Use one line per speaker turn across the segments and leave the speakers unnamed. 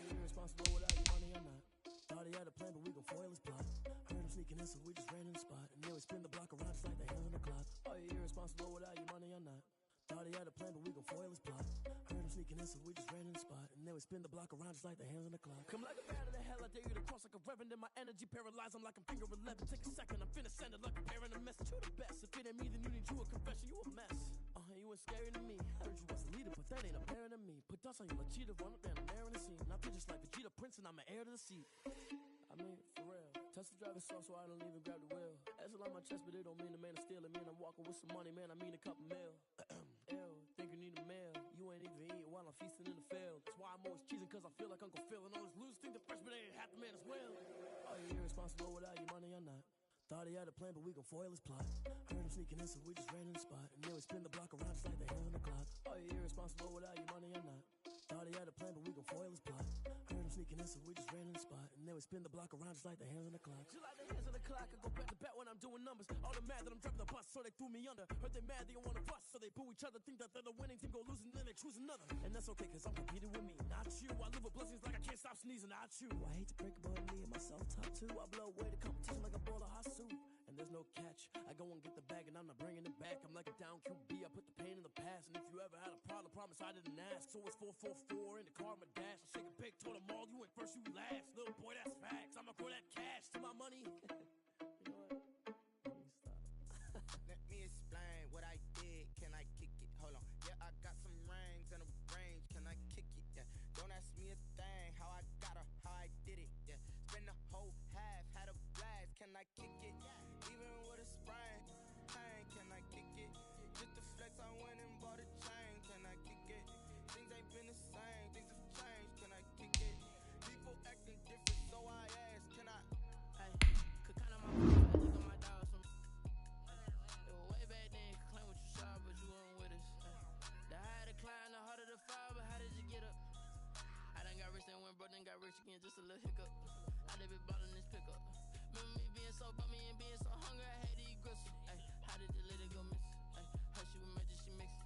you irresponsible without your money or not? Thought he had a plan, but we gon' foil his plot. Heard him sneaking in, so we just ran in the spot. And then we spin the block around just like the hands on the clock. Are you irresponsible without your money or not? Thought he had a plan, but we gon' foil his plot. Heard him sneaking in, so we just ran in the spot. And then we spin the block around just like the hands on the clock. Come like a bat of the hell, I dare you to cross like a reverend. And my energy paralyzed, I'm like I'm finger 11. Take a second, I'm finna send it like a parent a message. You the best, if it ain't me, then you need you a confession. You a mess, you ain't scary to me. I heard you was a leader, but that ain't apparent to me. Put dust on you like cheetah, run up down the air in the scene. Now pictures like Vegeta Prince, and I'm an heir to the seat. I mean, for real. Touch the driver's soft, so I don't even grab the wheel. That's on my chest, but it don't mean the man is stealing. Mean I'm walking with some money, man, I mean a couple mil. Ew, think you need a meal. You ain't even eating while I'm feasting in the field. That's why I'm always cheesing, cause I feel like Uncle Phil. And all those losers think the freshman ain't half the man as well. Are you irresponsible without your money or not? Thought he had a plan, but we gon' foil his plot. Heard him sneaking in, so we just ran in the spot. And then we spin the block around just like the hands on the clock. Are you irresponsible without your money or not? Thought he had a plan, but we gon' foil his plot. Heard him sneaking in, so we just ran in the spot. And then we spin the block around just like the hands on the clock. Just like the hands on the clock, I go back to back when I'm doing numbers. All the mad that I'm driving the bus, so they threw me under. Heard they mad, they don't wanna fuss, so they boo each other. Think that they're the winning team, go losing, then they choose another. And that's okay, cause I'm competing with me, not you. I live with blessings like I can't stop sneezing, not you. I hate to break it, but me and myself top two. I blow away the competition like a bowl of hot soup. And there's no catch, I go and get the bag and I'm not bringing it back. I'm like a down QB, I put the pain in the past. And if you ever had a problem, promise I didn't ask. So it's 444 in the car, my dash. I shake a big, told them all, you went first, you last. Little boy, that's facts, I'ma grow that cash to my money. You know what? Let me stop.
Let me explain what I did, can I kick it? Hold on, yeah, I got some rings and a range, can I kick it? Yeah, don't ask me a thing, how I got her, how I did it, yeah. Spend the whole half, had a blast, can I kick it? Even with a sprain, pain, can I kick it? Just to flex, I went and bought a chain, can I kick it? Things ain't been the same, things have changed, can I kick it? People acting different, so I ask, can I?
Hey, could count on my phone, I look at my dogs from way back then, could claim what you saw, but you weren't with us. The higher the climb, the harder the fall, but how did you get up? I done got rich and went broke, then got rich again, just a little hiccup. I done been ballin' this pickup. Remember me being so bummy and being so hungry, I had to eat gristle. Ay, how did the lady go miss? Ay, her she was magic, she mixed.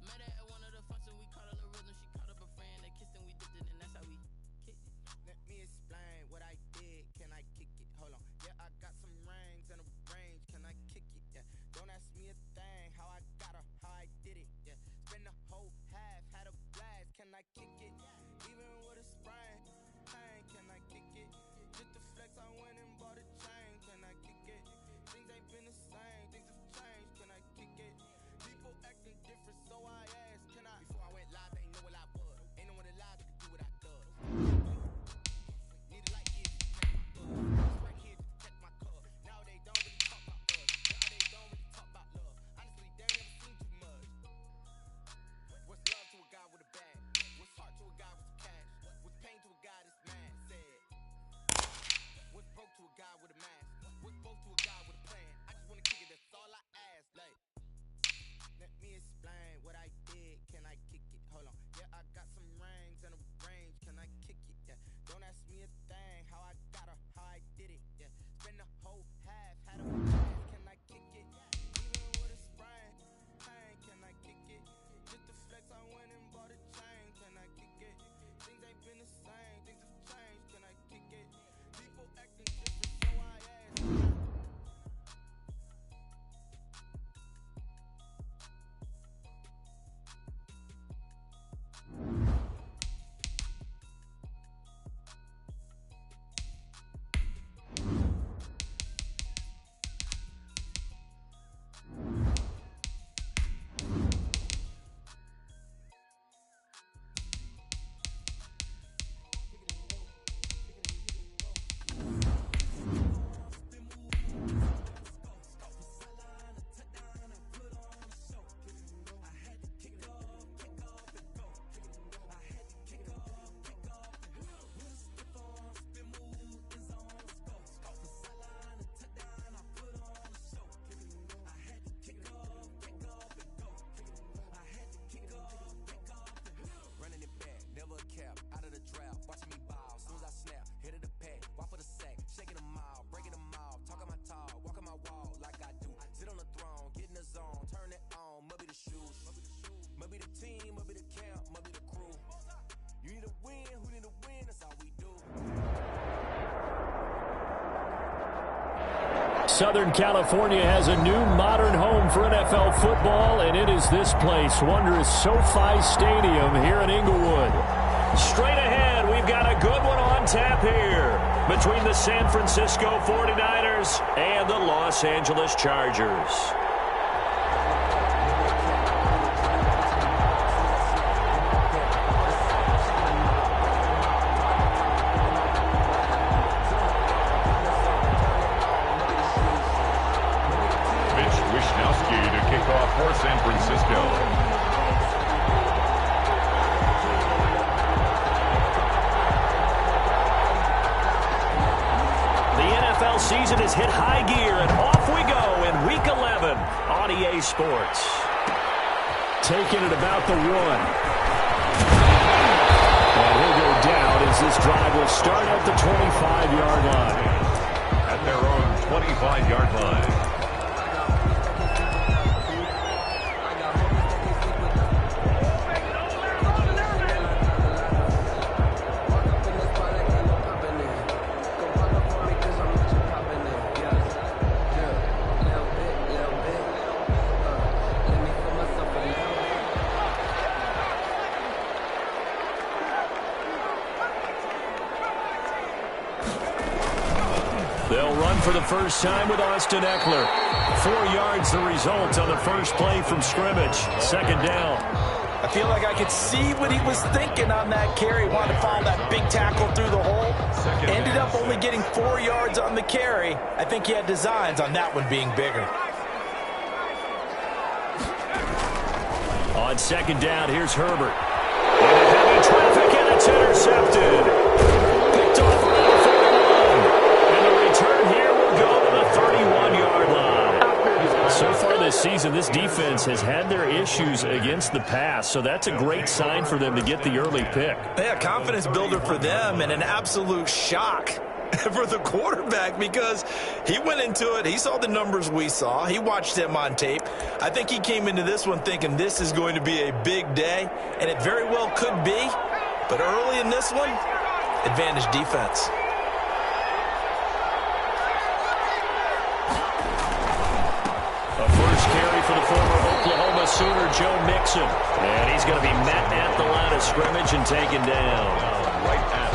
Met her at one of the functions, we caught her the rhythm, she caught up a friend, they kissed and we dipped it, and that's how we kicked it.
Let me explain what I did, can I kick it? Hold on, yeah, I got some rings and a range, can I kick it? Yeah, don't ask me a thing, how I got her, how I did it? Yeah, spend the whole half, had a blast, can I kick it? Even with a sprain, pain, can I kick it? Just to flex, I went and bought a chain, can I kick it? Things ain't been the same, things have changed, can I kick it? People acting different, so I asked, can I? Before I went live, they ain't know what I was. Ain't no one alive that could do what I does. Need a light here to protect my buzz. Right here to protect my cub. Now they don't really talk about us. Now they don't really talk about love. Honestly, they ain't never seen too much. What's love to a guy with a bag? What's heart to a guy with some cash? What's pain to a guy that's mad? Said. What's broke to a guy with a mask? What's both to a guy with a plan? I just wanna kick it, that's all I ask. Like, let me explain what I did, can I kick it? Hold on, yeah, I got some rings and a range, can I kick it? Yeah, don't ask me a thing, how I got her, how I did it? Yeah, spend the whole half, had a blast, can I kick it? Even with a sprain, pain, can I kick it? Just to flex, I went and bought a chain, can I kick it? Things ain't been the same, things have changed, can I kick it? People acting different, so I ask.
Southern California has a new modern home for NFL football, and it is this place, wondrous SoFi Stadium here in Inglewood. Straight ahead, we've got a good one on tap here between the San Francisco 49ers and the Los Angeles Chargers.
For San Francisco.
The NFL season has hit high gear, and off we go in Week 11 on EA Sports. Taking it about the 1. And he'll go down as this drive will start at the 25-yard line.
At their own 25-yard line.
They'll run for the first time with Austin Eckler. 4 yards the result on the first play from scrimmage. Second down.
I feel like I could see what he was thinking on that carry. Wanted to follow that big tackle through the hole. Ended up only getting 4 yards on the carry. I think he had designs on that one being bigger.
On second down, here's Herbert. Into heavy traffic, and it's intercepted. Picked off around the 41. And the return here will go to the 31-yard line. So far this season, this defense has had their issues against the pass, so that's a great sign for them to get the early pick.
Yeah, confidence builder for them and an absolute shock for the quarterback because he went into it. He saw the numbers we saw. He watched them on tape. I think he came into this one thinking this is going to be a big day, and it very well could be. But early in this one, advantage defense.
A first carry for the former Oklahoma Sooner, Joe Mixon. And he's going to be met at the line of scrimmage and taken down.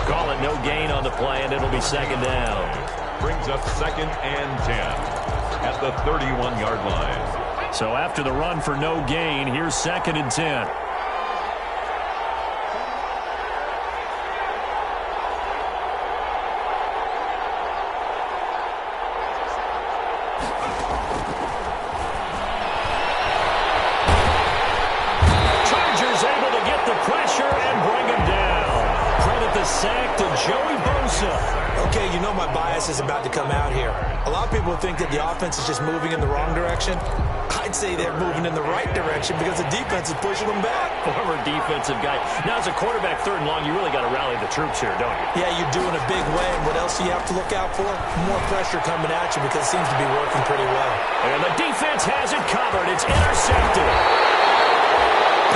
Call it no gain on the play, and it'll be second down.
Brings up second and 10 at the 31-yard line.
So after the run for no gain, here's second and 10. Chargers able to get the pressure and bring him down. Credit the sack to Joey Bosa.
Okay, you know my bias is about to come out here. A lot of people think that the offense is just moving in the wrong direction. I'd say they're moving in the right direction because the defense is pushing them back.
Former defensive guy. Now, as a quarterback, third and long, you really got to rally the troops here, don't you?
Yeah, you're doing a big way, and what else do you have to look out for? More pressure coming at you because it seems to be working pretty well.
And the defense has it covered. It's intercepted.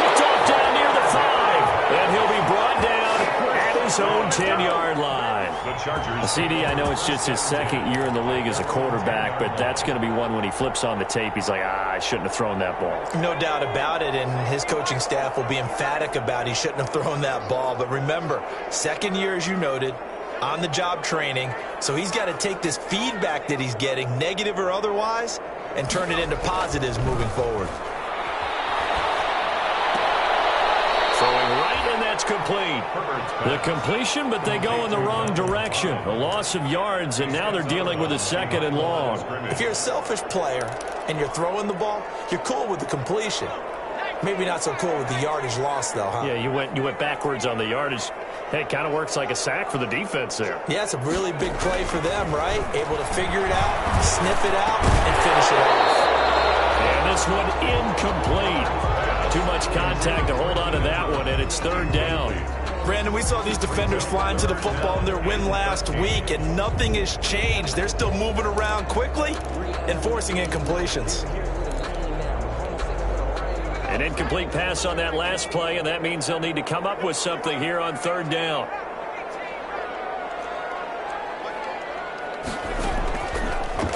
Picked off down near the 5. And he'll be brought down at his own 10-yard line.
The Chargers.
CD, I know it's just his second year in the league as a quarterback, but that's going to be one when he flips on the tape, he's like, I shouldn't have thrown that ball.
No doubt about it, and his coaching staff will be emphatic about he shouldn't have thrown that ball. But remember, second year, as you noted, on-the-job training, so he's got to take this feedback that he's getting, negative or otherwise, and turn it into positives moving forward.
Throwing right, and that's complete. The completion, but they go in the wrong direction. A loss of yards, and now they're dealing with a second and long.
If you're a selfish player and you're throwing the ball, you're cool with the completion. Maybe not so cool with the yardage loss, though, huh?
Yeah, you went backwards on the yardage. Hey, it kind of works like a sack for the defense there.
Yeah, it's a really big play for them, right? Able to figure it out, sniff it out, and finish it off.
And this one incomplete. Too much contact to hold on to that one, and it's third down.
Brandon, we saw these defenders flying to the football in their win last week, and nothing has changed. They're still moving around quickly and forcing incompletions.
An incomplete pass on that last play, and that means they'll need to come up with something here on third down.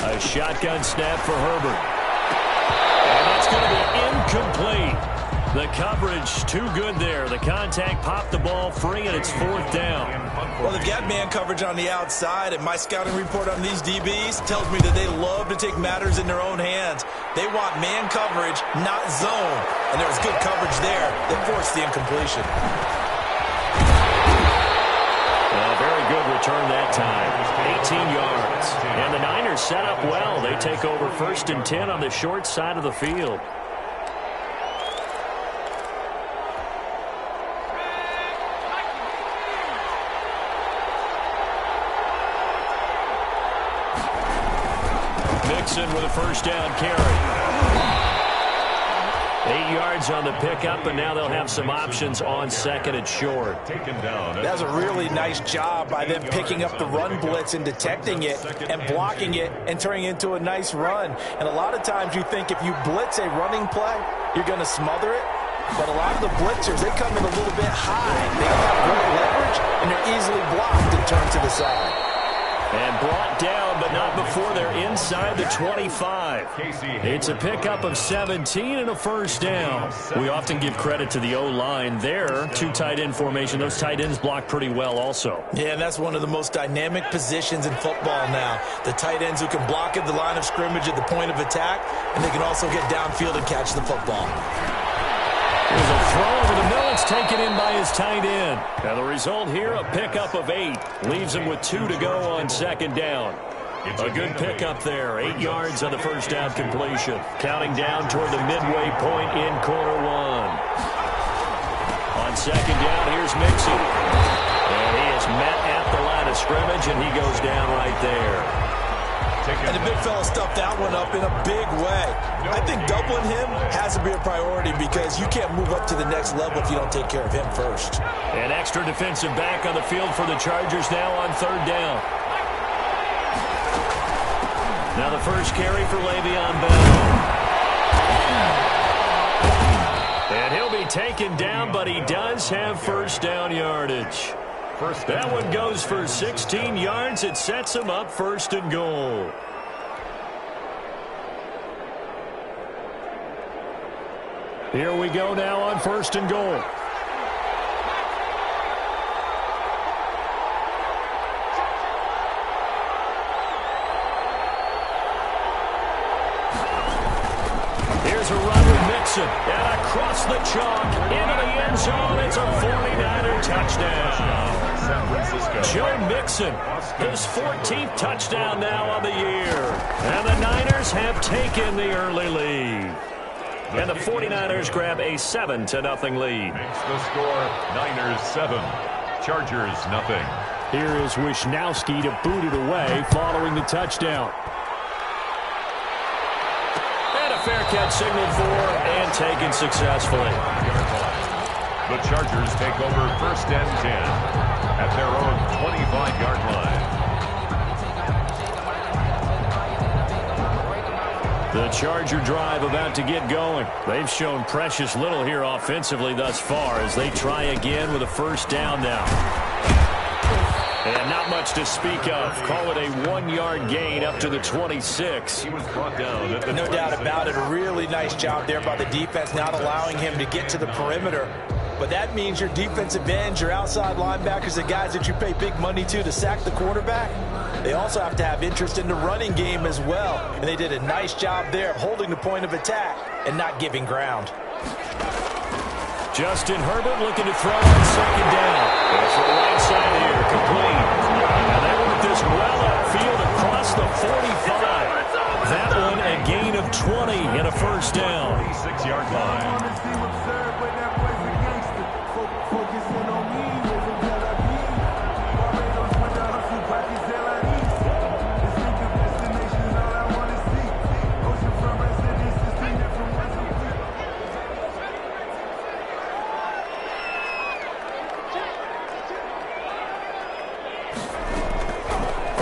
A shotgun snap for Herbert. And that's going to be incomplete. The coverage too good there. The contact popped the ball free, and it's 4th down.
Well, they've got man coverage on the outside, and my scouting report on these DBs tells me that they love to take matters in their own hands. They want man coverage, not zone. And there was good coverage there that forced the incompletion.
Well, very good return that time. 18 yards. And the Niners set up well. They take over 1st and 10 on the short side of the field. Mixon with a 1st down carry. 8 yards on the pickup, and now they'll have some options on 2nd and short.
That was a really nice job by them picking up the run blitz and detecting it and blocking it and turning it into a nice run. And a lot of times you think if you blitz a running play, you're going to smother it. But a lot of the blitzers, they come in a little bit high. They don't have great leverage, and they're easily blocked and turned to the side.
And brought down, but not before they're inside the 25. It's a pickup of 17 and a 1st down. We often give credit to the O-line there. 2 tight end formation. Those tight ends block pretty well also.
Yeah, and that's one of the most dynamic positions in football now. The tight ends who can block at the line of scrimmage at the point of attack, and they can also get downfield and catch the football.
There's a throw over the middle. It's taken in by his tight end. And the result here, a pickup of 8. Leaves him with 2 to go on 2nd down. A good pickup there. 8 yards on the 1st down completion. Counting down toward the midway point in quarter 1. On 2nd down, here's Mixon. And he is met at the line of scrimmage, and he goes down right there.
And the big fella stuffed that one up in a big way. I think doubling him has to be a priority because you can't move up to the next level if you don't take care of him first.
An extra defensive back on the field for the Chargers now on 3rd down. Now the first carry for Le'Veon Bell. And he'll be taken down, but he does have 1st down yardage. That one goes for 16 yards. It sets him up 1st and goal. Here we go now on 1st and goal. Here's a run with Mixon. And across the chalk into the end zone. It's a 49er touchdown. Joe Mixon, his 14th touchdown now on the year. And the Niners have taken the early lead. And the 49ers grab a 7-0 lead.
Makes the score Niners 7, Chargers 0.
Here is Wisnowski to boot it away following the touchdown. And a fair catch signaled for and taken successfully.
The Chargers take over 1st and 10 at their own 25-yard line.
The Charger drive about to get going. They've shown precious little here offensively thus far as they try again with a 1st down now. And not much to speak of. Call it a 1-yard gain up to the 26.
He was brought down at the
No doubt about it. A really nice job there by the defense, not allowing him to get to the perimeter. But that means your defensive ends, your outside linebackers, the guys that you pay big money to sack the quarterback, they also have to have interest in the running game as well. And they did a nice job there of holding the point of attack and not giving ground.
Justin Herbert looking to throw on 2nd down. That's the right side here, complete. Now they want this well upfield across the 45. That one a gain of 20 and a 1st down.
26-yard line.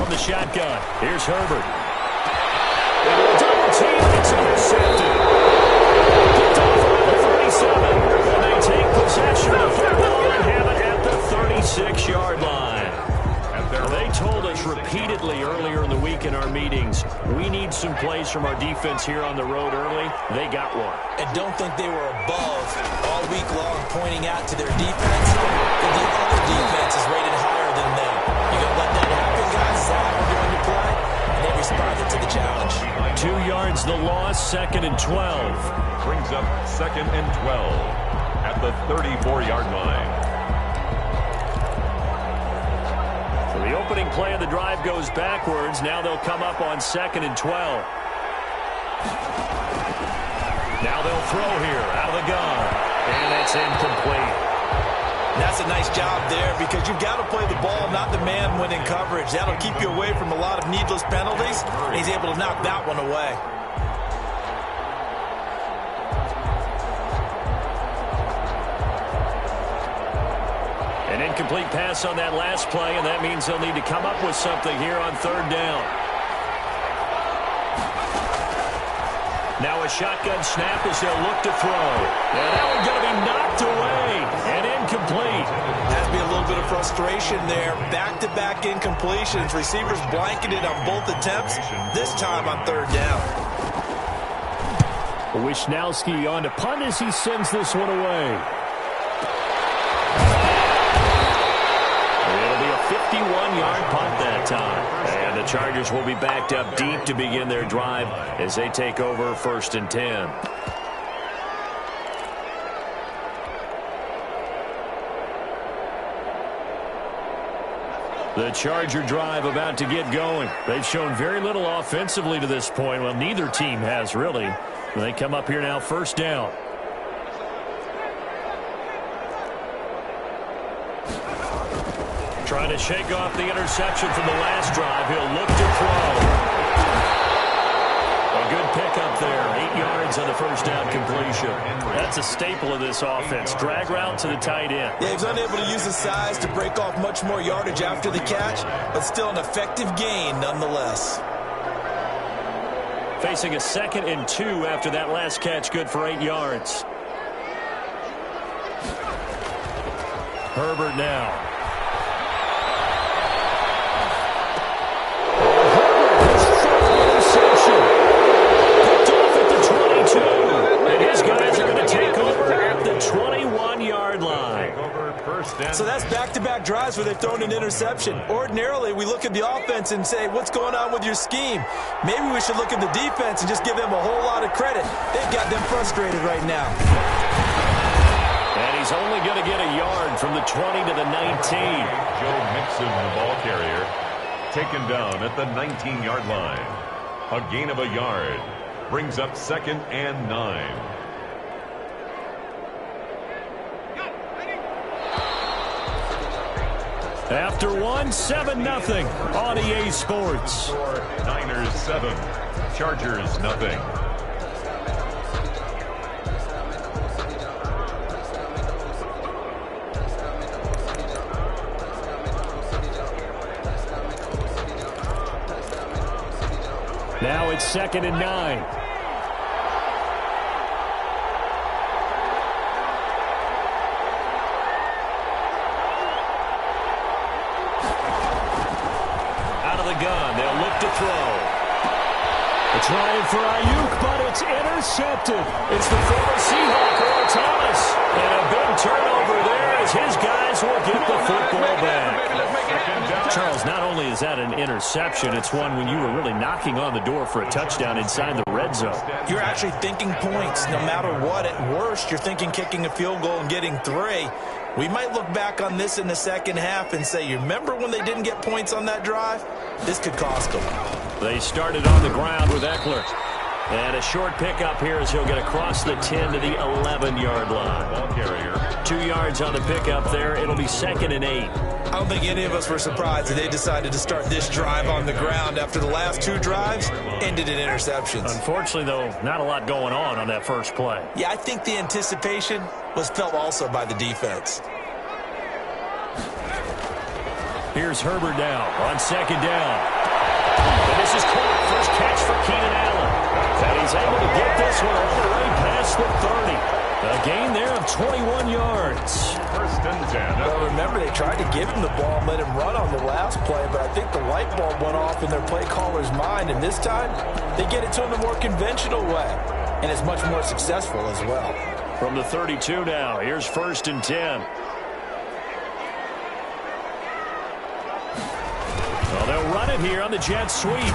The shotgun. Here's Herbert. Double team, it's intercepted. Picked off around the 37. And they take possession of the football and have it at the 36-yard line.
their
They told us repeatedly earlier in the week in our meetings, we need some plays from our defense here on the road early. They got one.
And don't think they were above all week long pointing out to their defense that the other defense is rated higher than them. You gonna let that happen, guys? Is that how we're going to play? And they responded to the challenge.
2 yards the loss, 2nd and 12.
brings up 2nd and 12 at the 34-yard line.
So the opening play of the drive goes backwards. Now they'll come up on 2nd and 12. Now they'll throw here out of the gun. And it's incomplete.
That's a nice job there because you've got to play the ball, not the man when in coverage. That'll keep you away from a lot of needless penalties. And he's able to knock that one away.
An incomplete pass on that last play, and that means they'll need to come up with something here on 3rd down. Now a shotgun snap as they'll look to throw. And that one's going to be knocked away and incomplete.
Has to be a little bit of frustration there. Back-to-back incompletions. Receivers blanketed on both attempts, this time on 3rd down.
Wisnowski on to punt as he sends this one away. It'll be a 51-yard punt that time. And the Chargers will be backed up deep to begin their drive as they take over 1st and 10. The Charger drive about to get going. They've shown very little offensively to this point. Well, neither team has really. They come up here now 1st down. Trying to shake off the interception from the last drive. He'll look to throw. A good pickup there. 8 yards on the 1st down completion. That's a staple of this offense. Drag route to the tight end.
Yeah, he was unable to use his size to break off much more yardage after the catch, but still an effective gain nonetheless.
Facing a 2nd and 2 after that last catch, good for 8 yards. Herbert now. Picked off at the 22. And his guys are going to take over at the 21-yard line.
So that's back-to-back drives where they've thrown an interception. Ordinarily, we look at the offense and say, what's going on with your scheme? Maybe we should look at the defense and just give them a whole lot of credit. They've got them frustrated right now.
And he's only going to get a yard from the 20 to the 19.
Joe Mixon, the ball carrier, taken down at the 19-yard line. A gain of a yard brings up 2nd and 9.
After one, 7-0 on EA Sports.
Niners 7, Chargers nothing.
Now it's 2nd and 9. Gun. They'll look to throw. It's trying for Ayuk, but it's intercepted. It's the former Seahawk, Earl Thomas. And a big turnover there as his guys will get the football back. Charles, not only is that an interception, it's one when you were really knocking on the door for a touchdown inside the red zone.
You're actually thinking points no matter what. At worst, you're thinking kicking a field goal and getting 3. We might look back on this in the second half and say, you remember when they didn't get points on that drive? This could cost them.
They started on the ground with Eckler. And a short pickup here as he'll get across the 10 to the 11-yard line.
Ball carrier.
2 yards on the pickup there. It'll be 2nd and 8.
I don't think any of us were surprised that they decided to start this drive on the ground after the last 2 drives ended in interceptions.
Unfortunately, though, not a lot going on that first play.
Yeah, I think the anticipation was felt also by the defense.
Here's Herbert now on 2nd down. And this is caught. First catch for Keenan Allen. And he's able to get this one all the way past the 30. A gain there of 21 yards.
First and 10.
Well, remember, they tried to give him the ball and let him run on the last play, but I think the light bulb went off in their play caller's mind, and this time they get it to him the more conventional way, and it's much more successful as well.
From the 32 now, here's first and 10. Well, they'll run it here on the jet sweep.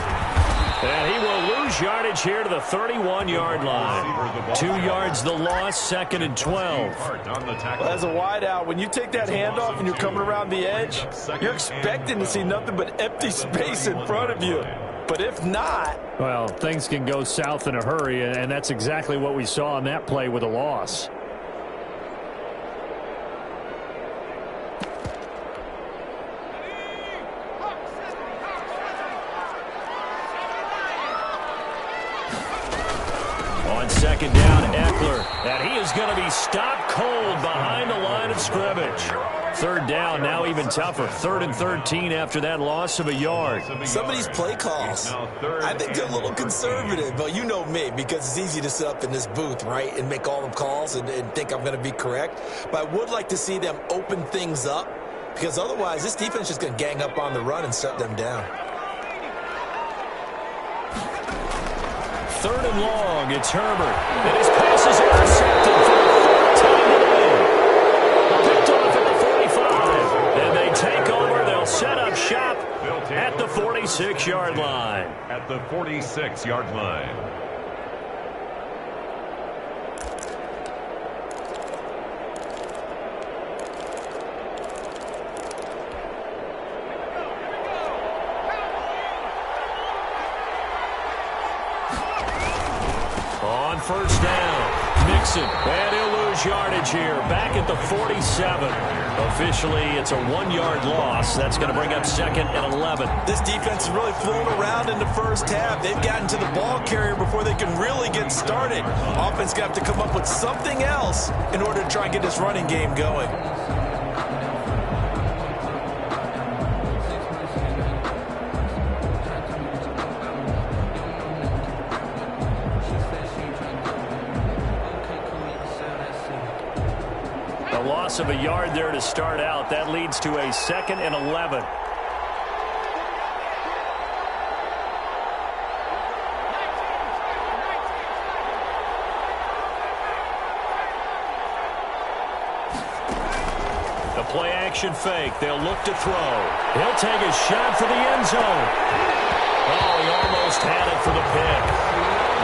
And he will lose yardage here to the 31-yard line. 2 yards the loss, second and 12.
Well, as a wide out, when you take that handoff and you're coming around the edge, you're expecting to see nothing but empty space in front of you. But if not...
Well, things can go south in a hurry, and that's exactly what we saw on that play with a loss. On second down, Eckler. And he is going to be stopped cold behind the line of scrimmage. Third down, now even tougher. 3rd and 13 after that loss of a yard.
Some of these play calls, I think they're a little conservative. But you know me, because it's easy to sit up in this booth, right, and make all the calls and think I'm going to be correct. But I would like to see them open things up, because otherwise this defense is just going to gang up on the run and shut them down.
3rd and long, it's Herbert. And his pass is intercepted for the 4th time today. Picked off at the 45. And they take over. They'll set up shop at the 46-yard line.
At the 46-yard line.
First down, Mixon, and he'll lose yardage here, back at the 47. Officially, it's a 1-yard loss. That's going to bring up 2nd and 11.
This defense is really flown around in the first half. They've gotten to the ball carrier before they can really get started. Offense got to come up with something else in order to try and get this running game going.
Of a yard there to start out. That leads to a 2nd and 11. The play action fake. They'll look to throw. He'll take a shot for the end zone. Oh, he almost had it for the pick.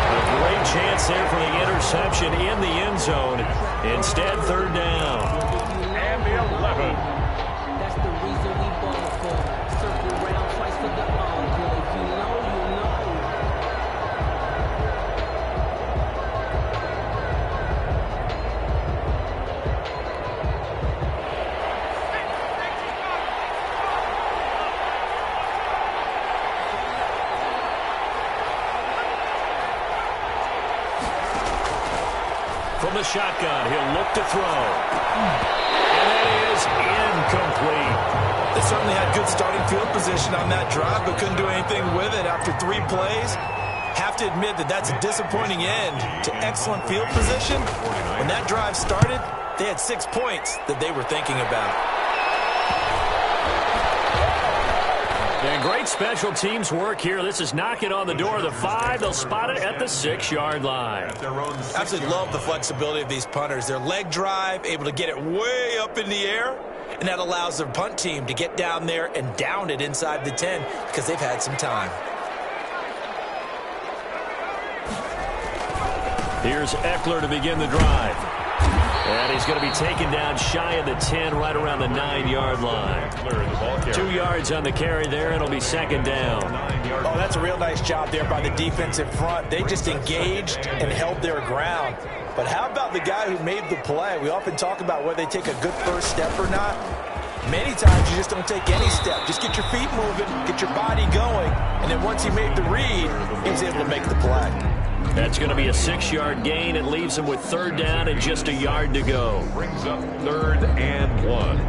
A great chance there for the interception in the end zone. Instead, 3rd down.
11.
That's the reason we ball for. Circle around twice for the encore. If you know, you know.
From the shotgun, he'll look to throw. And that is incomplete.
They certainly had good starting field position on that drive, but couldn't do anything with it after 3 plays. Have to admit that that's a disappointing end to excellent field position. When that drive started, they had 6 points that they were thinking about.
And great special teams work here. This is knocking on the door of the 5. They'll spot it at the 6-yard line.
Absolutely love the flexibility of these punters. Their leg drive, able to get it way up in the air, and that allows their punt team to get down there and down it inside the 10 because they've had some time.
Here's Eckler to begin the drive. And he's going to be taken down shy of the 10, right around the 9-yard line. 2 yards on the carry there, and it'll be 2nd down.
Oh, that's a real nice job there by the defense in front. They just engaged and held their ground. But how about the guy who made the play? We often talk about whether they take a good first step or not. Many times you just don't take any step. Just get your feet moving, get your body going, and then once he made the read, he was able to make the play.
That's going to be a 6-yard gain. It leaves him with 3rd down and just a yard to go.
Brings up 3rd and 1.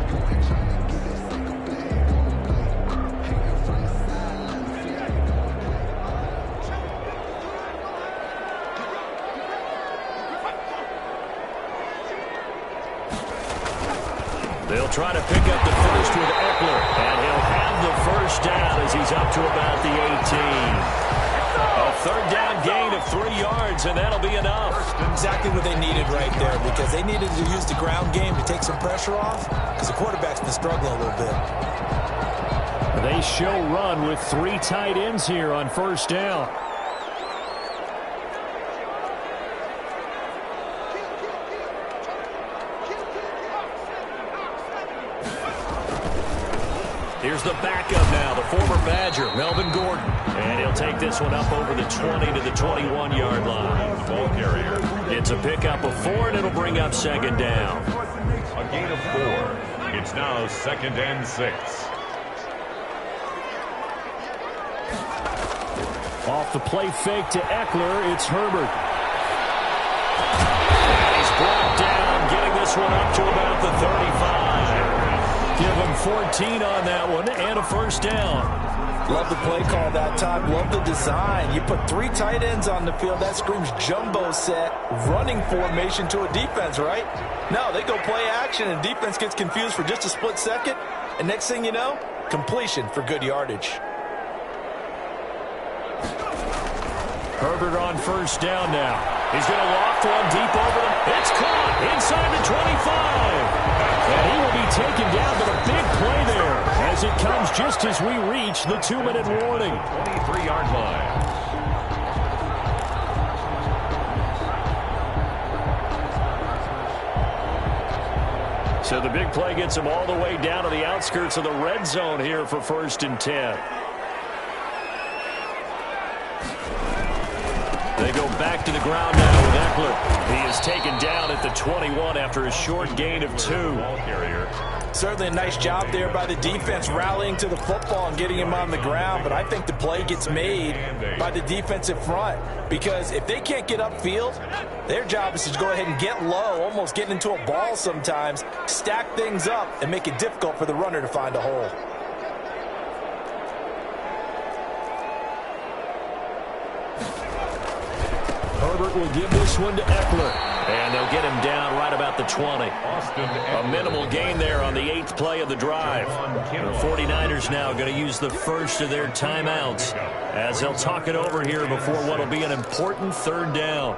try to pick up the first with Eckler. And he'll have the first down as he's up to about the 18. A third down gain of 3 yards, and that'll be enough.
Exactly what they needed right there, because they needed to use the ground game to take some pressure off, because the quarterback's been struggling a little bit.
They show run with 3 tight ends here on first down. Here's the backup now, the former Badger, Melvin Gordon. And he'll take this one up over the 20 to the 21-yard line.
The ball carrier.
It's a pickup of 4, and it'll bring up second down.
A gain of 4. It's now 2nd and 6.
Off the play fake to Eckler, it's Herbert. And he's brought down, getting this one up to about the 35. Give him 14 on that one and a first down.
Love the play call that time. Love the design. You put 3 tight ends on the field. That screams jumbo set, running formation to a defense, right? No, they go play action, and defense gets confused for just a split second. And next thing you know, completion for good yardage.
Herbert on first down now. He's going to loft one deep over them. It's caught inside the 25. And he will be taken down, but a big play there as it comes just as we reach the 2-minute warning.
23-yard line.
So the big play gets him all the way down to the outskirts of the red zone here for 1st and 10. They go back to the ground now with Eckler. He is taken down at the 21 after a short gain of 2.
Ball carrier.
Certainly a nice job there by the defense rallying to the football and getting him on the ground, but I think the play gets made by the defensive front, because if they can't get upfield, their job is to go ahead and get low, almost get into a ball sometimes, stack things up, and make it difficult for the runner to find a hole.
Herbert will give this one to Eckler. And they'll get him down right about the 20. A minimal gain there on the 8th play of the drive. The 49ers now going to use the first of their timeouts as they'll talk it over here before what will be an important 3rd down.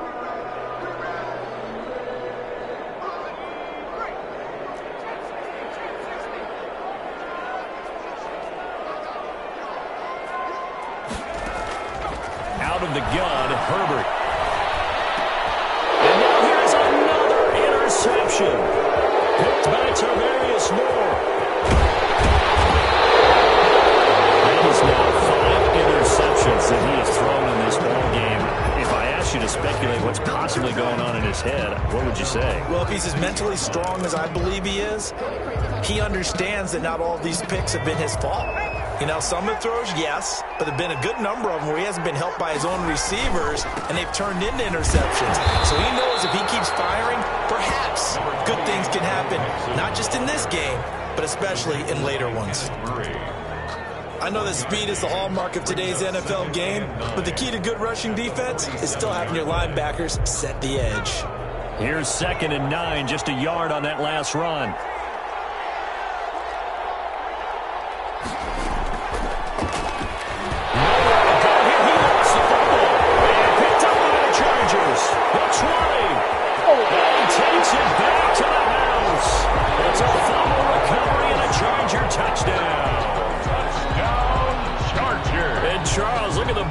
Out of the gun, Herbert. Interception. Picked by Tarvarius Moore. That is now 5 interceptions that he has thrown in this ballgame. If I asked you to speculate what's possibly going on in his head, what would you say?
Well, if he's as mentally strong as I believe he is, he understands that not all of these picks have been his fault. You know, some of the throws, yes, but there have been a good number of them where he hasn't been helped by his own receivers, and they've turned into interceptions. So he knows if he keeps firing, perhaps good things can happen, not just in this game, but especially in later ones. I know that speed is the hallmark of today's NFL game, but the key to good rushing defense is still having your linebackers set the edge.
Here's 2nd and 9, just a yard on that last run.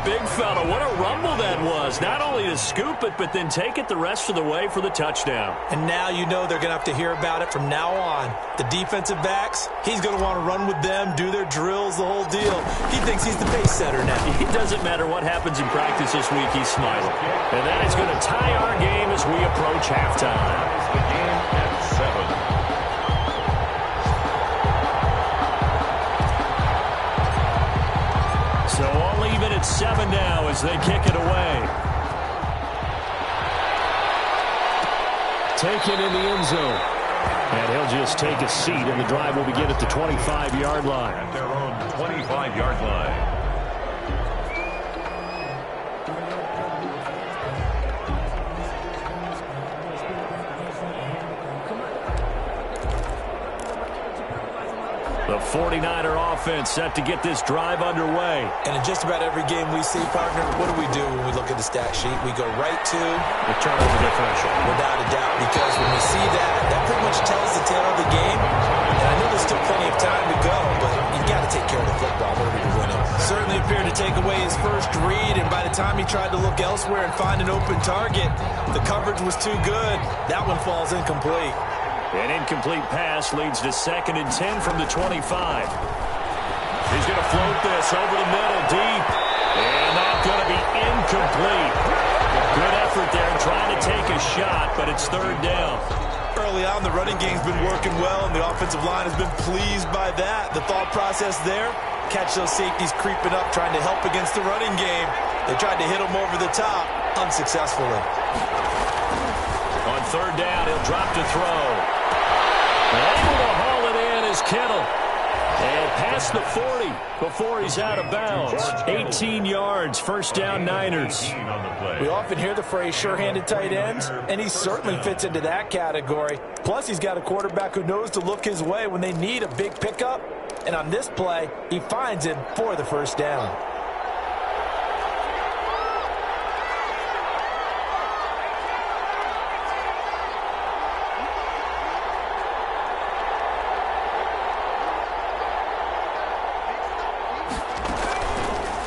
Big fella, what a rumble that was. Not only to scoop it, but then take it the rest of the way for the touchdown.
And now you know they're going to have to hear about it from now on. The defensive backs, he's going to want to run with them, do their drills, the whole deal. He thinks he's the pace setter now.
It doesn't matter what happens in practice this week, he's smiling. And that is going to tie our game as we approach halftime.
The game at 7.
So all even at 7 now as they kick it away. Taken in the end zone. And he'll just take a seat, and the drive will begin at the 25-yard line.
At their own 25-yard line.
49er offense set to get this drive underway.
And in just about every game we see, partner, what do when we look at the stat sheet? We go right to
the turnover differential.
Without a doubt, because when we see that, that pretty much tells the tale of the game. And I know there's still plenty of time to go, but you've got to take care of the football in order to win it. Certainly appeared to take away his first read, and by the time he tried to look elsewhere and find an open target, the coverage was too good. That one falls incomplete.
An incomplete pass leads to 2nd and 10 from the 25. He's going to float this over the middle deep. And that's going to be incomplete. Good effort there trying to take a shot, but it's 3rd down.
Early on, the running game's been working well, and the offensive line has been pleased by that. The thought process there, catch those safeties creeping up, trying to help against the running game. They tried to hit them over the top, unsuccessfully.
On 3rd down, he'll drop to throw. Able to haul it in is Kittle. And past the 40 before he's out of bounds. 18 yards, 1st down Niners.
We often hear the phrase sure-handed tight ends, and he certainly fits into that category. Plus, he's got a quarterback who knows to look his way when they need a big pickup. And on this play, he finds him for the 1st down.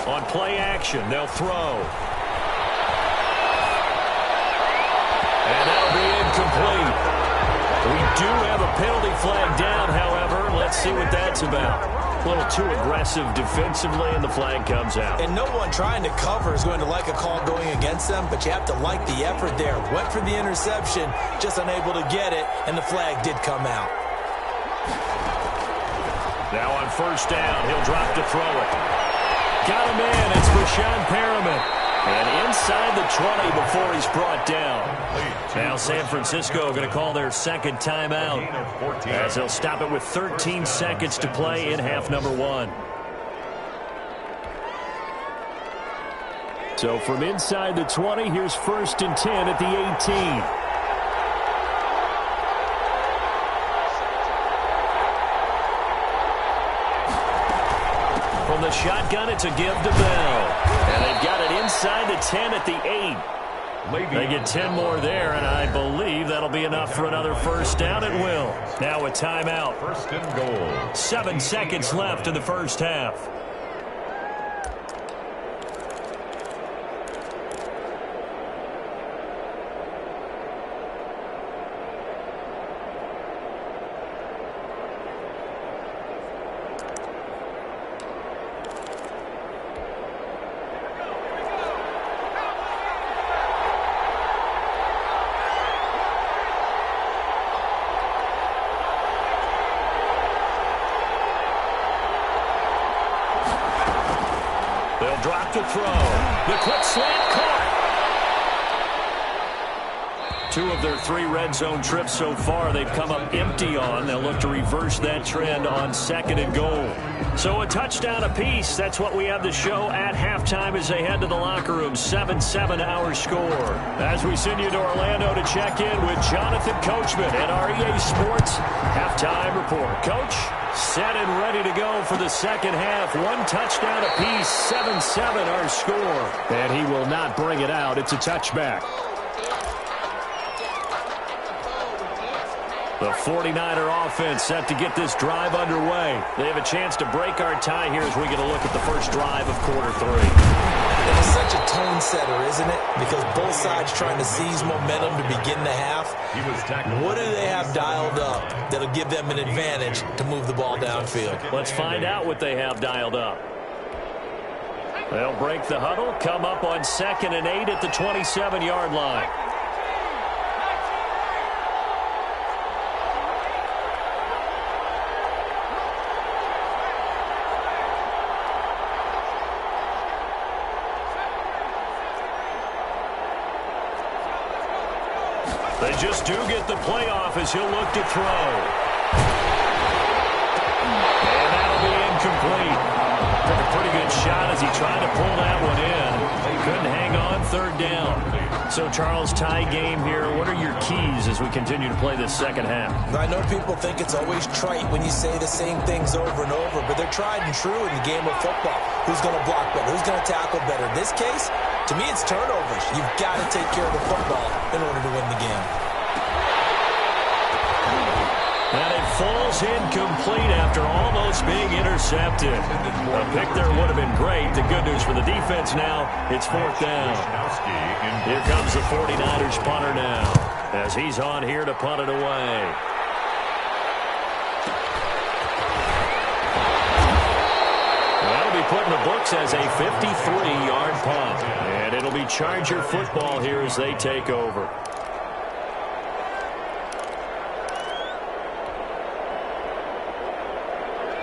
On play action, they'll throw. And that'll be incomplete. We do have a penalty flag down, however. Let's see what that's about. A little too aggressive defensively, and the flag comes out.
And no one trying to cover is going to like a call going against them, but you have to like the effort there. Went for the interception, just unable to get it, and the flag did come out.
Now on 1st down, he'll drop to throw it. Got him in. It's Breshad Perriman. And inside the 20 before he's brought down. Now San Francisco going to call their 2nd timeout, as they'll stop it with 13 seconds to play in half number 1. So from inside the 20, here's 1st and 10 at the 18. From the shotgun, it's a give to Bell. And they've got it inside the 10 at the 8. They get 10 more there, and I believe that'll be enough for another 1st down. It will. Now a timeout.
1st and goal.
7 seconds left in the 1st half. Drop to throw. The quick slant caught. 2 of their 3 red zone trips so far they've come up empty on. They'll look to reverse that trend on 2nd and goal. So a touchdown apiece. That's what we have to show at halftime as they head to the locker room. 7-7 our score. As we send you to Orlando to check in with Jonathan Coachman at our EA Sports Halftime Report. Coach? Set and ready to go for the 2nd half. 1 touchdown apiece, 7-7 our score. And he will not bring it out. It's a touchback. The 49er offense set to get this drive underway. They have a chance to break our tie here as we get a look at the first drive of quarter 3.
It is such a tone setter, isn't it? Because both sides trying to seize momentum to begin the half. What do they have dialed up that'll give them an advantage to move the ball downfield?
Let's find out what they have dialed up. They'll break the huddle, come up on 2nd and 8 at the 27-yard line. They just do get the playoff as he'll look to throw. And that'll be incomplete. Took a pretty good shot as he tried to pull that one in. Couldn't hang on 3rd down. So, Charles, tie game here. What are your keys as we continue to play this second half?
I know people think it's always trite when you say the same things over and over, but they're tried and true in the game of football. Who's going to block better? Who's going to tackle better? In this case, to me, it's turnovers. You've got to take care of the football in order to win the game.
And it falls incomplete after almost being intercepted. A pick there would have been great. The good news for the defense now, it's fourth down. Here comes the 49ers punter now, as he's on here to punt it away. That'll be put in the books as a 53-yard punt. And it'll be Charger football here as they take over.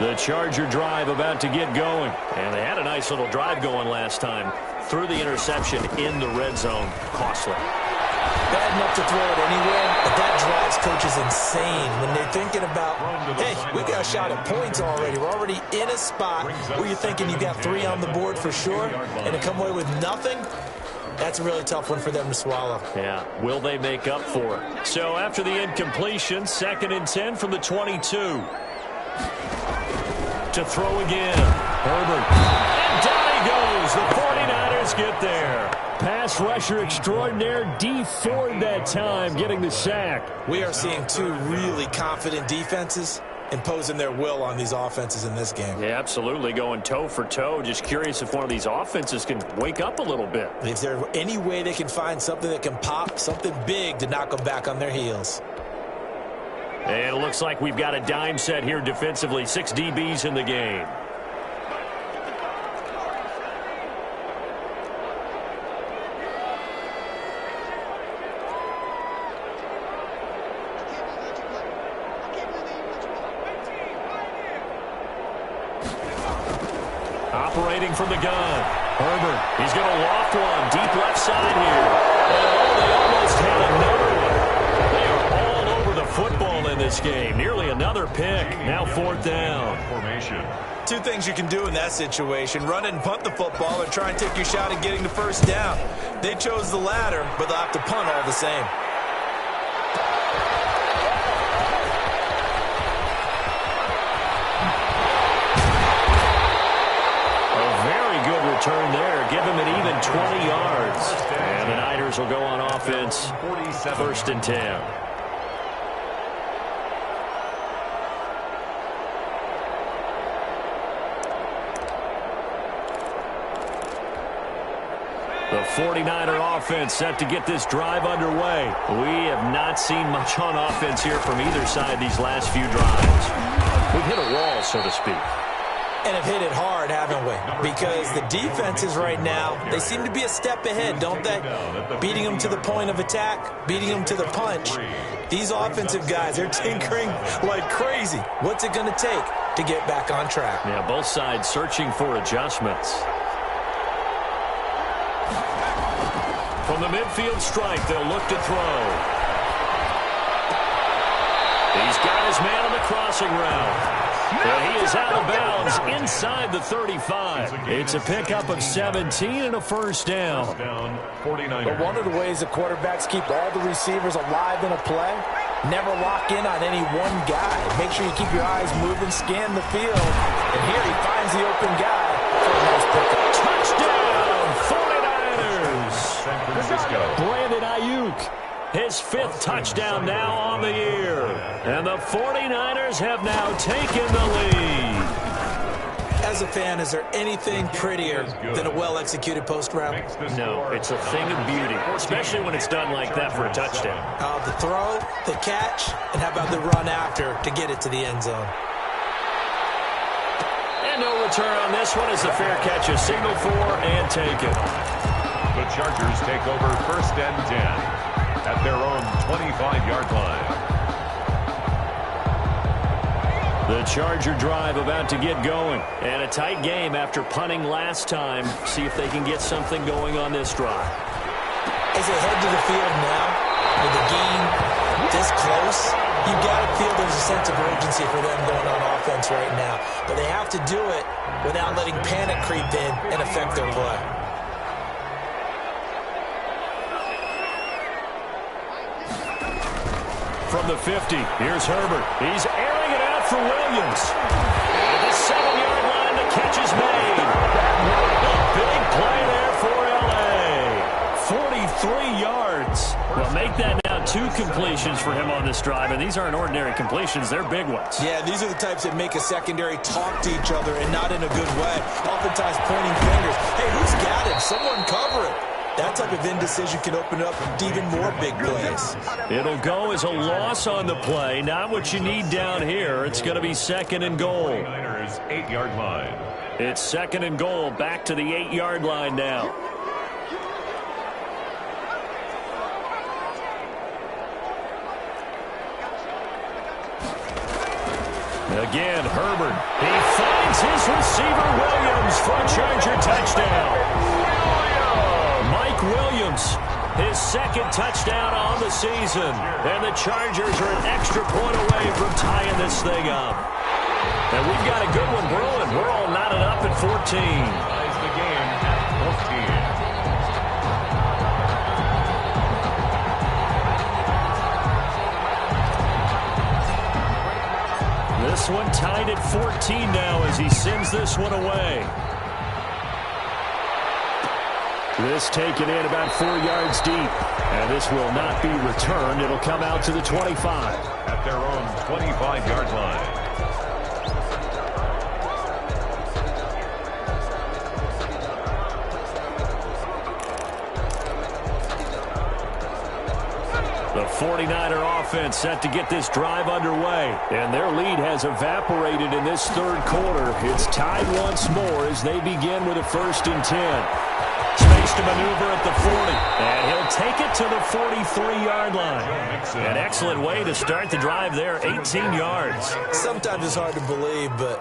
The Charger drive about to get going. And they had a nice little drive going last time. Threw the interception in the red zone. Costly.
Bad enough to throw it anywhere, but that drives coaches insane when they're thinking about, hey, we got a shot at points already. We're already in a spot where you're thinking you got 3 on the board for sure, and to come away with nothing, that's a really tough one for them to swallow.
Yeah, will they make up for it? So after the incompletion, 2nd and 10 from the 22. To throw again. Herbert. And down he goes. The 49ers get there. Pass rusher extraordinaire. D Ford that time getting the sack.
We are seeing 2 really confident defenses imposing their will on these offenses in this game.
Yeah, absolutely. Going toe for toe. Just curious if one of these offenses can wake up a little bit.
Is there any way they can find something that can pop, something big to knock them back on their heels?
And it looks like we've got a dime set here defensively. 6 DBs in the game. Operating from the gun. Herbert, he's going to loft one. Deep left side here. Oh, they almost had another one. They are all over the football in this game. Nearly another pick. Now 4th down.
Formation.
2 things you can do in that situation. Run it and punt the football or try and take your shot at getting the first down. They chose the latter, but they'll have to punt all the same.
Return there, give him an even 20 yards. And the Niners will go on offense, 1st and 10. The 49er offense set to get this drive underway. We have not seen much on offense here from either side these last few drives. We've hit a wall, so to speak.
And have hit it hard, haven't we? Because the defenses right now, they seem to be a step ahead, don't they? Beating them to the point of attack, beating them to the punch. These offensive guys, they're tinkering like crazy. What's it going to take to get back on track?
Yeah, both sides searching for adjustments. From the midfield strike, they'll look to throw. He's got his man on the crossing route. And he is out of bounds inside the 35. It's a pickup of 17 and a 1st down.
But one of the ways the quarterbacks keep all the receivers alive in a play, never lock in on any one guy. Make sure you keep your eyes moving, scan the field. And here he finds the open guy for a nice pickup.
Touchdown, 49ers.
San Francisco.
Brandon Ayuk. His 5th touchdown now on the year. And the 49ers have now taken the lead.
As a fan, is there anything prettier than a well-executed post route?
No, it's a thing of beauty, especially when it's done like that for a touchdown.
The throw, the catch, and how about the run after to get it to the end zone?
And no return on this one as the fair catch is signaled for and taken.
The Chargers take over 1st and 10. At their own 25-yard line.
The Charger drive about to get going. And a tight game after punting last time. See if they can get something going on this drive.
As they head to the field now, with the game this close, you got to feel there's a sense of urgency for them going on offense right now. But they have to do it without letting panic creep in and affect their play.
the 50. Here's Herbert. He's airing it out for Williams. At the 7-yard line, the catch is made. A big play there for L.A. 43 yards.
Well, make that now 2 completions for him on this drive, and these aren't ordinary completions. They're big ones.
Yeah, these are the types that make a secondary talk to each other and not in a good way. Oftentimes pointing fingers. Hey, who's got him? Someone cover it. That type of indecision can open up even more big plays.
It'll go as a loss on the play. Not what you need down here. It's going to be 2nd and goal.
49ers 8-yard line.
It's 2nd and goal. Back to the 8-yard line now. Again, Herbert. He finds his receiver, Williams, for a Charger touchdown. Mike Williams, his 2nd touchdown on the season. And the Chargers are an extra point away from tying this thing up. And we've got a good one brewing. We're all knotted up at 14.
Ties the game at 14.
This one tied at 14 now as he sends this one away. This taken in about 4 yards deep. And this will not be returned. It'll come out to the 25.
At their own 25-yard line.
The 49er offense set to get this drive underway. And their lead has evaporated in this 3rd quarter. It's tied once more as they begin with a 1st and 10. Space to maneuver at the 40. And he'll take it to the 43-yard line. An excellent way to start the drive there, 18 yards.
Sometimes it's hard to believe, but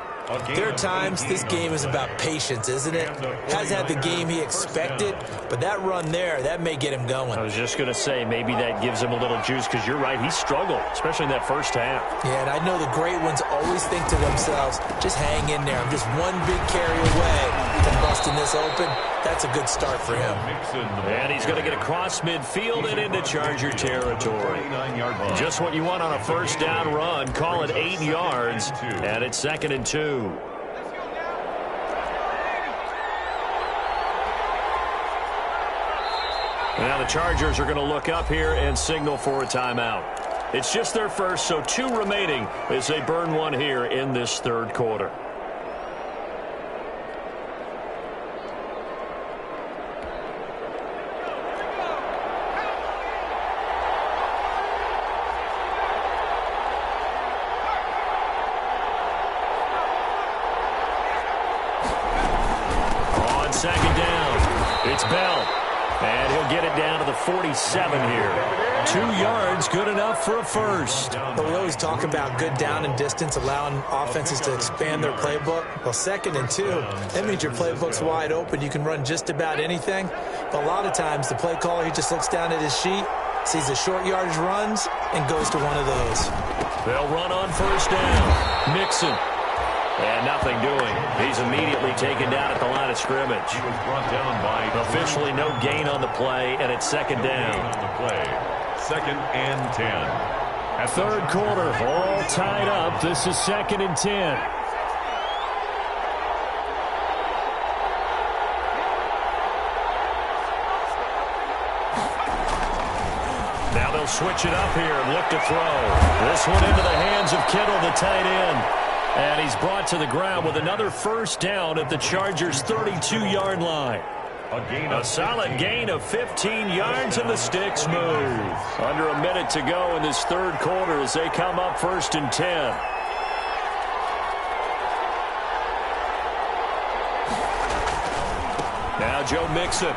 there are times this game is about patience, isn't it? Hasn't had the game he expected, but that run there, that may get him going.
I was just going to say, maybe that gives him a little juice, because you're right, he struggled, especially in that first half.
Yeah, and I know the great ones always think to themselves, just hang in there. I'm just one big carry away from busting this open. That's a good start for him.
And he's going to get across midfield and into Charger territory. Just what you want on a first down run. Call it 8 yards, and it's 2nd and 2. Now the Chargers are going to look up here and signal for a timeout. It's just their first, so 2 remaining as they burn one here in this 3rd quarter. On 2nd down, it's Bell. And he'll get it down to the 47 here. 2 yards, good enough for a first.
But we always talk about good down and distance, allowing offenses to expand their playbook. Well, 2nd and 2, that means your playbook's wide open. You can run just about anything. But a lot of times, the play caller, he just looks down at his sheet, sees the short yardage runs, and goes to one of those.
They'll run on first down. Mixon. And nothing doing. He's immediately taken down at the line of scrimmage.
He was brought down by
officially no gain on the play, and it's 2nd down.
On the play. 2nd and 10.
At 3rd quarter, all tied up. This is 2nd and 10. Now they'll switch it up here and look to throw. This one into the hands of Kittle, the tight end. And he's brought to the ground with another first down at the Chargers' 32-yard line. A solid gain of 15 yards, and the sticks move. Under a minute to go in this 3rd quarter as they come up 1st and 10. Now Joe Mixon.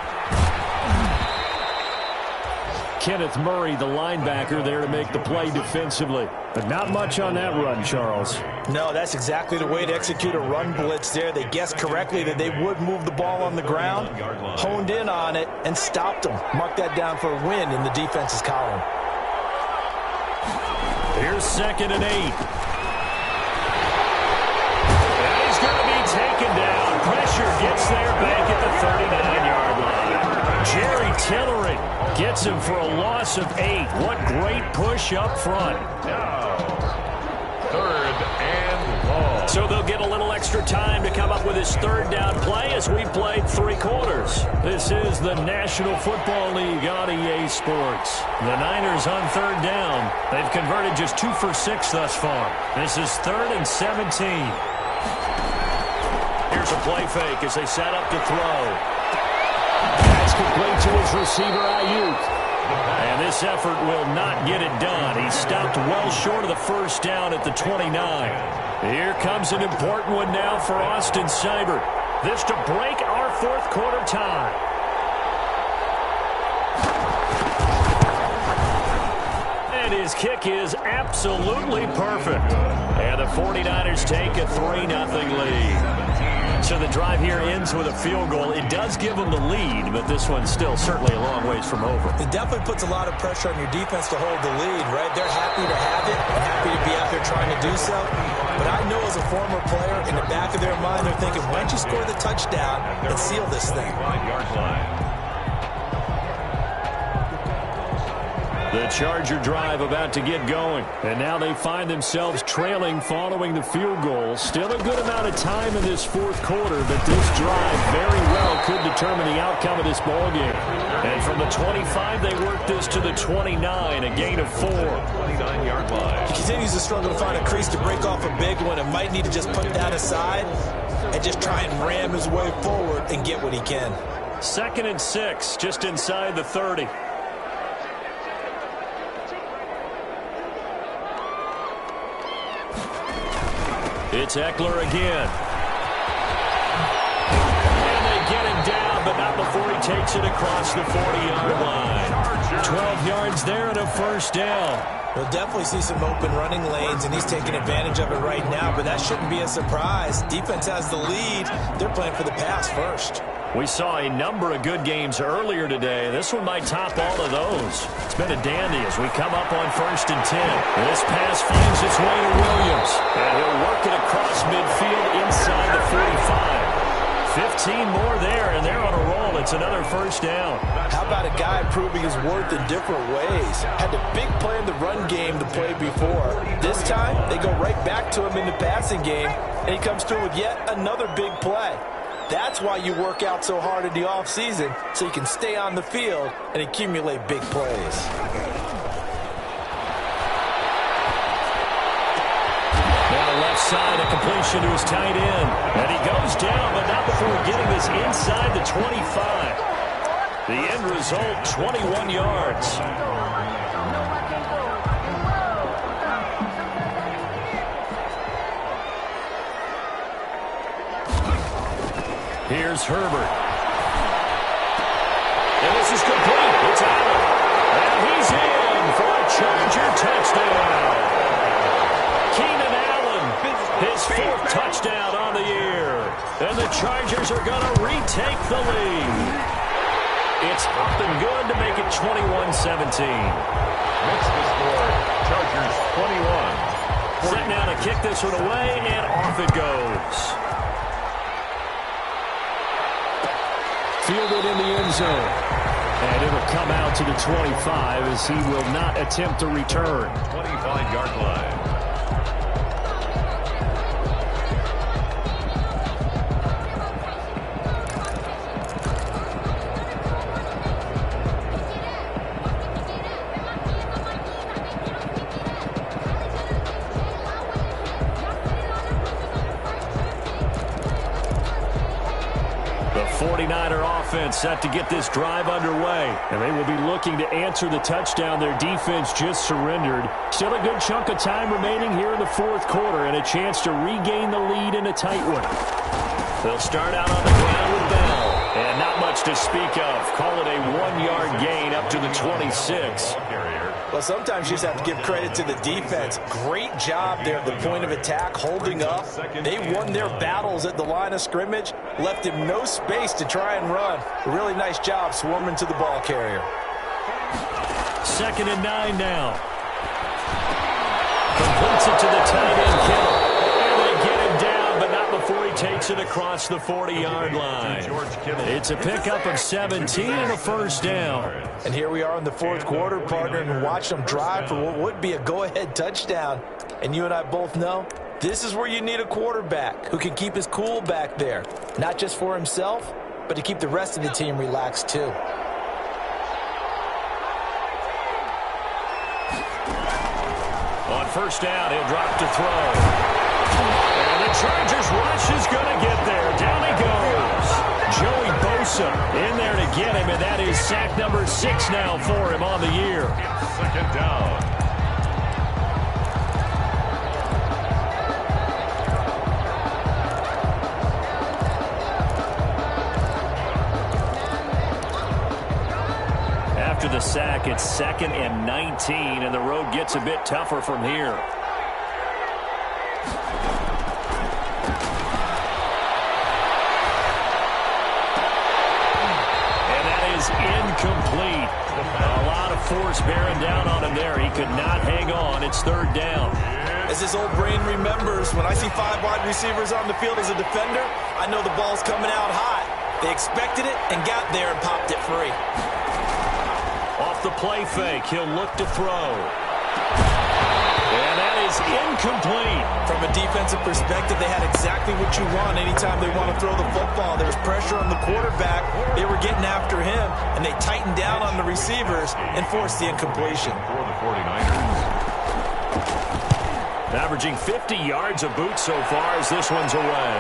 Kenneth Murray, the linebacker, there to make the play defensively.
But not much on that run, Charles.
No, that's exactly the way to execute a run blitz there. They guessed correctly that they would move the ball on the ground, honed in on it, and stopped them. Mark that down for a win in the defense's column.
Here's 2nd and 8. And he's going to be taken down. Pressure gets there back at the 39-yard line.
Jerry Tillery gets him for a loss of 8. What great push up front.
Now, 3rd and long.
So they'll get a little extra time to come up with his 3rd down play as we played 3 quarters. This is the National Football League on EA Sports. The Niners on 3rd down. They've converted just 2 for 6 thus far. This is 3rd and 17. Here's a play fake as they set up to throw. That's complete to his receiver, Ayuk. And this effort will not get it done. He stopped well short of the 1st down at the 29. Here comes an important one now for Austin Seibert. This to break our 4th quarter tie. And his kick is absolutely perfect. And the 49ers take a 3-0 lead. So the drive here ends with a field goal. It does give them the lead, but this one's still certainly a long ways from over.
It definitely puts a lot of pressure on your defense to hold the lead, right? They're happy to have it and happy to be out there trying to do so. But I know as a former player, in the back of their mind, they're thinking, why don't you score the touchdown and seal this thing?
5-yard line.
The Charger drive about to get going. And now they find themselves trailing following the field goal. Still a good amount of time in this 4th quarter, but this drive very well could determine the outcome of this ballgame. And from the 25, they work this to the 29, a gain of 4.
29-yard line.
He continues to struggle to find a crease to break off a big one and might need to just put that aside and just try and ram his way forward and get what he can.
2nd and 6, just inside the 30. It's Eckler again. And they get him down, but not before he takes it across the 40-yard line. 12 yards there and a 1st down.
We'll definitely see some open running lanes, and he's taking advantage of it right now, but that shouldn't be a surprise. Defense has the lead. They're playing for the pass first.
We saw a number of good games earlier today. This one might top all of those. It's been a dandy as we come up on 1st and 10. This pass finds its way to Williams, and he'll work it across midfield inside the 45. 15 more there, and they're on a roll. It's another 1st down.
How about a guy proving his worth in different ways? Had a big play in the run game to play before. This time, they go right back to him in the passing game, and he comes through with yet another big play. That's why you work out so hard in the offseason, so you can stay on the field and accumulate big plays.
Now left side, a completion to his tight end. And he goes down, but not before getting this inside the 25. The end result, 21 yards. Here's Herbert. And this is complete. It's Allen. And he's in for a Charger touchdown. Keenan Allen, his 4th touchdown on the year. And the Chargers are going to retake the lead. It's up and good to make it 21-17.
Makes the score, Chargers 21.
Set now to kick this one away, and off it goes. Fielded in the end zone. And it'll come out to the 25 as he will not attempt a return.
25-yard line.
The 49er offense set to get this drive underway. And they will be looking to answer the touchdown their defense just surrendered. Still a good chunk of time remaining here in the 4th quarter and a chance to regain the lead in a tight one. They'll start out on the ground with Bell. And not much to speak of. Call it a 1-yard gain up to the 26.
Well, sometimes you just have to give credit to the defense. Great job there at the point of attack, holding up. They won their battles at the line of scrimmage, left him no space to try and run. A really nice job swarming to the ball carrier.
2nd and 9 now. Completes it to the tight end, Kittle. And they get him down, but not before he takes it across the 40-yard line. It's a pickup of 17 and a first down.
And here we are in the fourth quarter, partner, and watch them drive for what would be a go-ahead touchdown. And you and I both know this is where you need a quarterback who can keep his cool back there, not just for himself, but to keep the rest of the team relaxed too.
On first down, he'll drop to throw. And the Chargers rush is going to get there. Down he goes. Joey Bosa in there to get him, and that is sack number 6 now for him on the year.
Second down.
After the sack, it's 2nd and 19, and the road gets a bit tougher from here. And that is incomplete. A lot of force bearing down on him there. He could not hang on. It's 3rd down.
As his old brain remembers, when I see 5 wide receivers on the field as a defender, I know the ball's coming out hot. They expected it and got there and popped it free.
Off the play fake, he'll look to throw. And that is incomplete.
From a defensive perspective, they had exactly what you want anytime they want to throw the football. There was pressure on the quarterback. They were getting after him, and they tightened down on the receivers and forced the incompletion.
For the 49ers.
Averaging 50 yards a boot so far as this one's away.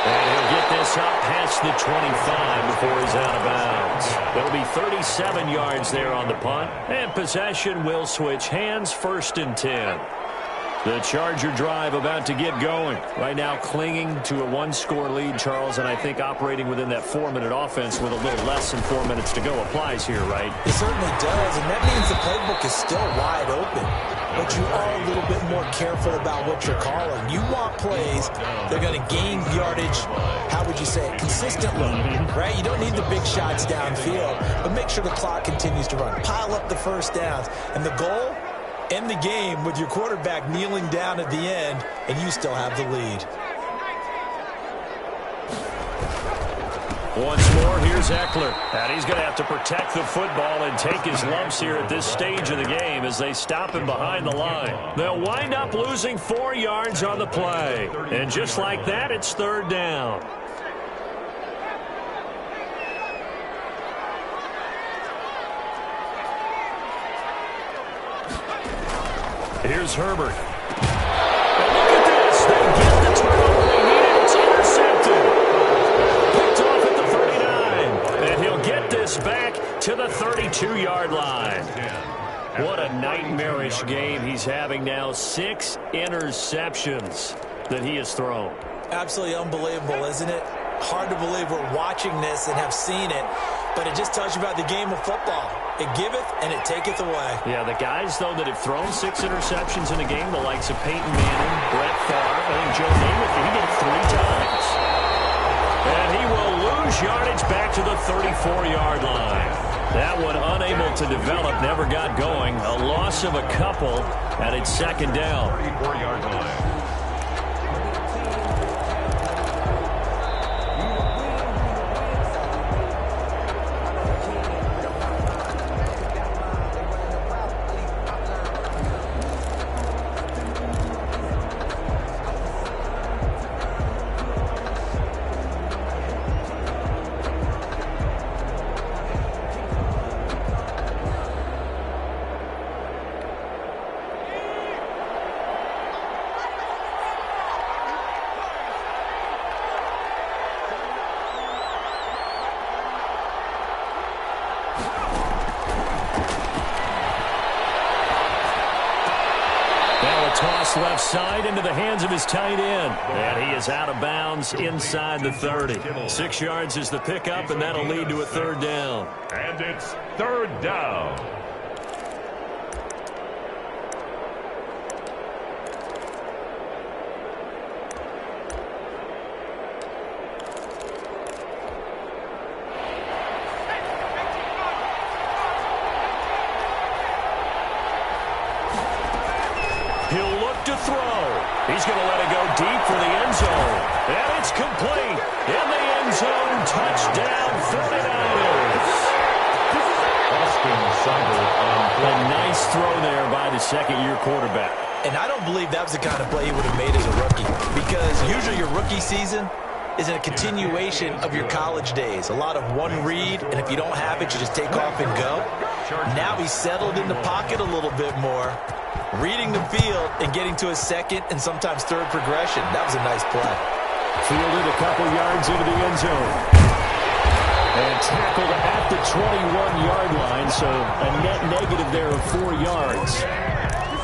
And he'll get this up past the 25 before he's out of bounds. There'll be 37 yards there on the punt. And possession will switch hands, 1st and 10. The Charger drive about to get going. Right now clinging to a 1-score lead, Charles, and I think operating within that 4-minute offense with a little less than 4 minutes to go applies here, right?
It certainly does, and that means the playbook is still wide open. But you are a little bit more careful about what you're calling. You want plays that are going to gain yardage, how would you say it, consistently, right? You don't need the big shots downfield, but make sure the clock continues to run. Pile up the first downs. And the goal? End the game with your quarterback kneeling down at the end, and you still have the lead.
Once more, here's Eckler. And he's going to have to protect the football and take his lumps here at this stage of the game as they stop him behind the line. They'll wind up losing 4 yards on the play. And just like that, it's 3rd down. Here's Herbert. And look at this. They get the turnover they needed. It's intercepted. Picked off at the 39. And he'll get this back to the 32-yard line. What a nightmarish game he's having now. 6 interceptions that he has thrown.
Absolutely unbelievable, isn't it? Hard to believe we're watching this and have seen it, but it just tells you about the game of football. It giveth and it taketh away.
Yeah, the guys, though, that have thrown 6 interceptions in a game, the likes of Peyton Manning, Brett Favre, I think Joe Namath, he did it 3 times. And he will lose yardage back to the 34-yard line. That one unable to develop, never got going. A loss of a couple, and it's 2nd down.
34-yard line.
Toss left side into the hands of his tight end. And he is out of bounds inside the 30. 6 yards is the pickup, and that'll lead to a 3rd down.
And it's 3rd down.
He'll look to throw. He's going to let it go deep for the end zone. And it's complete. In the end zone, touchdown 49ers.
Austin Seibert on
A nice throw there by the second-year quarterback.
And I don't believe that was the kind of play he would have made as a rookie, because usually your rookie season is a continuation of your college days. A lot of one read, and if you don't have it, you just take off and go. Now he's settled in the pocket a little bit more, reading the field and getting to a second and sometimes third progression. That was a nice play.
Fielded a couple yards into the end zone. And tackled at the 21-yard line, so a net negative there of 4 yards.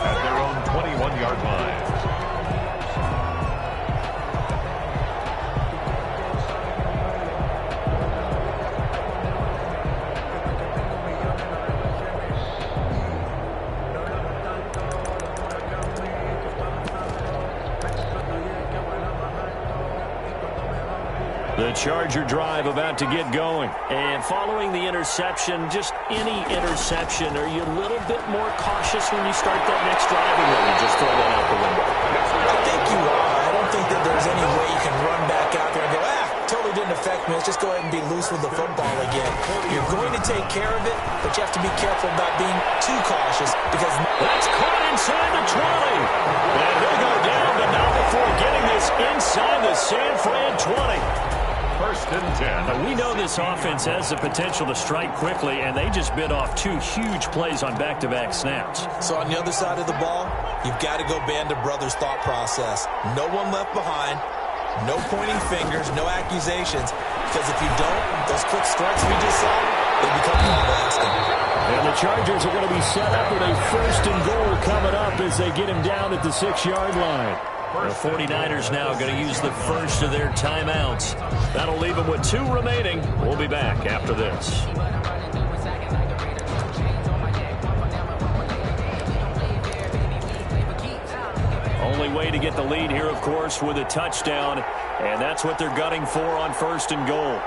at their own 21-yard line.
The Charger drive about to get going. And following the interception, just any interception, are you a little bit more cautious when you start that next drive, or you just throw that out the window?
I think you are. I don't think that there's any way you can run back out there and go, totally didn't affect me. Let's just go ahead and be loose with the football again. You're going to take care of it, but you have to be careful about being too cautious because
that's caught inside the 20. And he'll go down, but not before getting this inside the San Fran 20.
First and 10.
We know this offense has the potential to strike quickly, and they just bit off 2 huge plays on back-to-back snaps.
So on the other side of the ball, you've got to go Band of Brothers thought process. No one left behind, no pointing fingers, no accusations, because if you don't, those quick strikes we just saw, they become long-lasting.
And the Chargers are going to be set up with a first and goal coming up as they get him down at the 6-yard line. The 49ers now going to use the first of their timeouts. That'll leave them with 2 remaining. We'll be back after this. Only way to get the lead here, of course, with a touchdown, and that's what they're gunning for on first and goal.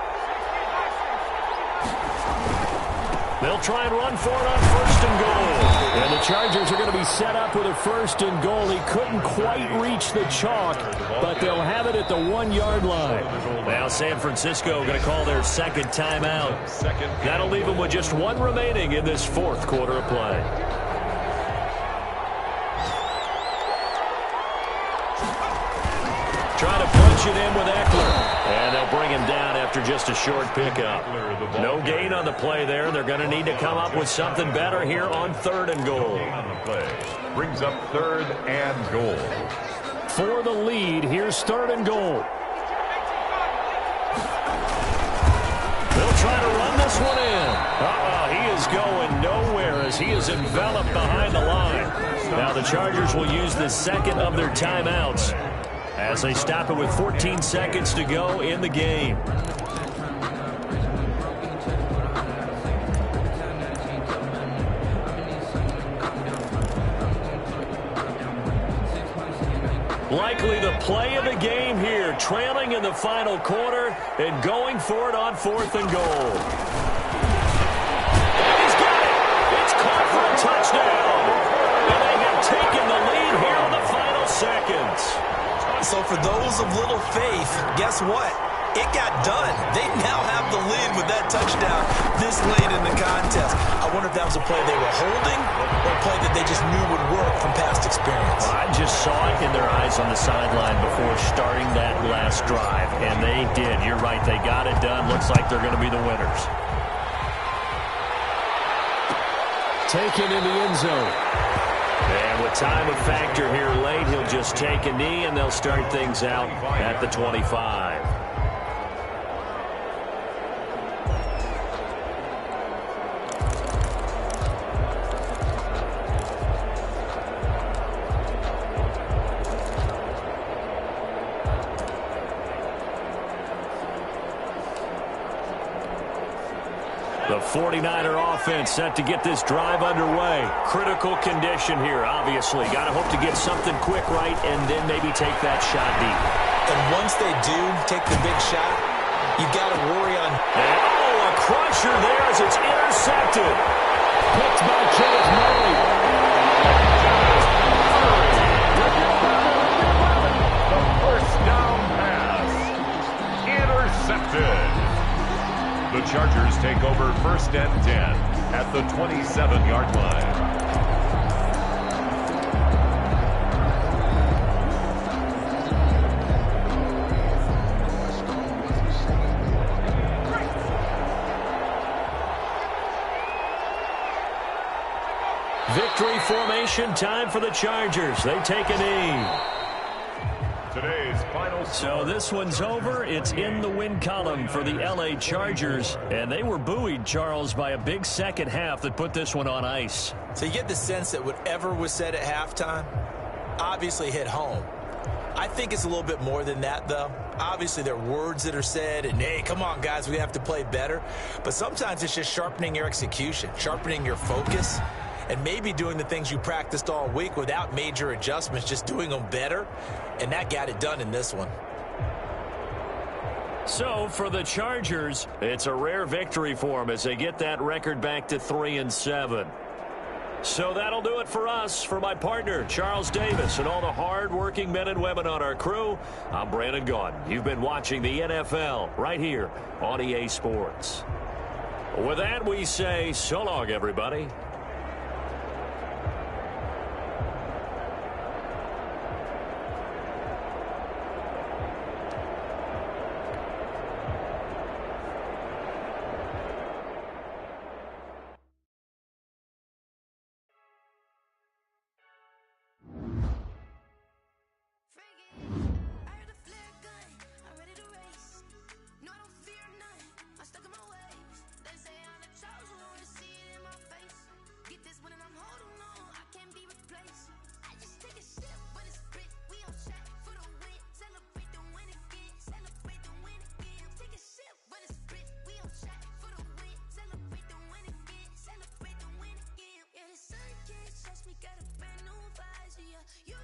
They'll try and run for it on first and goal. And the Chargers are going to be set up with a first and goal. He couldn't quite reach the chalk, but they'll have it at the 1-yard line. Now San Francisco going to call their second timeout. That'll leave them with just 1 remaining in this 4th quarter of play. Trying to punch it in with Eckler. And they'll bring him down after just a short pickup. No gain on the play there. They're going to need to come up with something better here on 3rd and goal.
Brings up 3rd and goal.
For the lead, here's 3rd and goal. They'll try to run this one in. He is going nowhere as he is enveloped behind the line. Now the Chargers will use the second of their timeouts as they stop it with 14 seconds to go in the game. Likely the play of the game here, trailing in the final quarter and going for it on 4th and goal. And he's got it! It's caught for a touchdown! And they have taken the lead here in the final seconds.
So for those of little faith, guess what? It got done. They now have the lead with that touchdown this late in the contest. I wonder if that was a play they were holding or a play that they just knew would work from past experience.
I just saw it in their eyes on the sideline before starting that last drive, and they did. You're right. They got it done. Looks like they're going to be the winners. Taken in the end zone. And with time a factor here late, he'll just take a knee, and they'll start things out at the 25. The 49er offense set to get this drive underway. Critical condition here, obviously. Got to hope to get something quick right and then maybe take that shot deep.
And once they do take the big shot, you've got to worry on...
And, a crusher there as it's intercepted. Picked by Kenneth Murray.
The Chargers take over 1st and 10 at the 27-yard line.
Victory formation time for the Chargers. They take a knee.
Today's final
So this one's over. It's in the win column for the L.A. Chargers. And they were buoyed, Charles, by a big second half that put this one on ice.
So you get the sense that whatever was said at halftime obviously hit home. I think it's a little bit more than that, though. Obviously, there are words that are said, and, hey, come on, guys, we have to play better. But sometimes it's just sharpening your execution, sharpening your focus, and maybe doing the things you practiced all week without major adjustments, just doing them better. And that got it done in this one.
So for the Chargers, it's a rare victory for them as they get that record back to 3-7. So that'll do it for us. For my partner, Charles Davis, and all the hard-working men and women on our crew, I'm Brandon Gaudin. You've been watching the NFL right here on EA Sports. With that, we say so long, everybody.
You